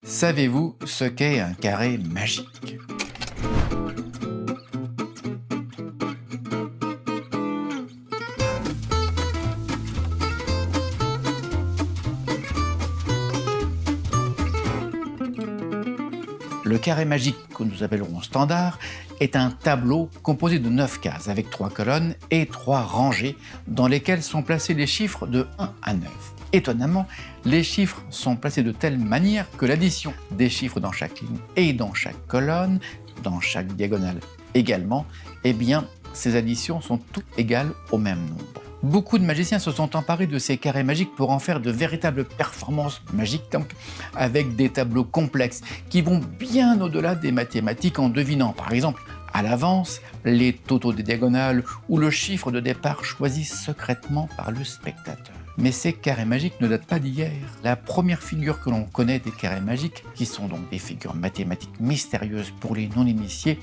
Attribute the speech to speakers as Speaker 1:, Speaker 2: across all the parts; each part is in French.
Speaker 1: Savez-vous ce qu'est un carré magique? Le carré magique, que nous appellerons standard, est un tableau composé de 9 cases avec 3 colonnes et 3 rangées dans lesquelles sont placés les chiffres de 1 à 9. Étonnamment, les chiffres sont placés de telle manière que l'addition des chiffres dans chaque ligne et dans chaque colonne, dans chaque diagonale également, eh bien, ces additions sont toutes égales au même nombre. Beaucoup de magiciens se sont emparés de ces carrés magiques pour en faire de véritables performances magiques, donc avec des tableaux complexes qui vont bien au-delà des mathématiques en devinant par exemple à l'avance les totaux des diagonales ou le chiffre de départ choisi secrètement par le spectateur. Mais ces carrés magiques ne datent pas d'hier. La première figure que l'on connaît des carrés magiques, qui sont donc des figures mathématiques mystérieuses pour les non-initiés,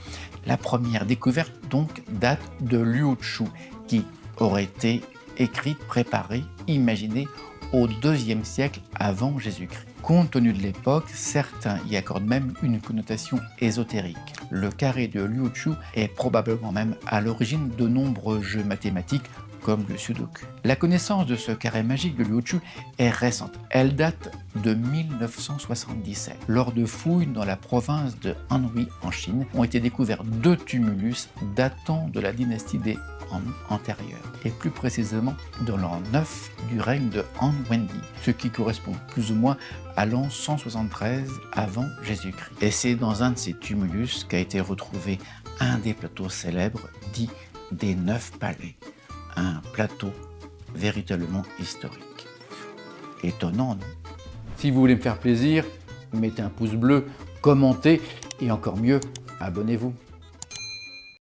Speaker 1: la première découverte donc date de Liu Chu, qui aurait été écrite, préparée, imaginée au IIe siècle avant Jésus-Christ. Compte tenu de l'époque, certains y accordent même une connotation ésotérique. Le carré de Liu Chu est probablement même à l'origine de nombreux jeux mathématiques comme le Sudoku. La connaissance de ce carré magique de Liu Chu est récente. Elle date de 1977. Lors de fouilles dans la province de Anhui en Chine, ont été découverts 2 tumulus datant de la dynastie des Han antérieure, et plus précisément de l'an 9 du règne de Han Wendi, ce qui correspond plus ou moins à l'an 173 avant Jésus-Christ. Et c'est dans un de ces tumulus qu'a été retrouvé un des plateaux célèbres dits des 9 palais. Un plateau véritablement historique. Étonnant, non? Si vous voulez me faire plaisir, mettez un pouce bleu, commentez et encore mieux, abonnez-vous.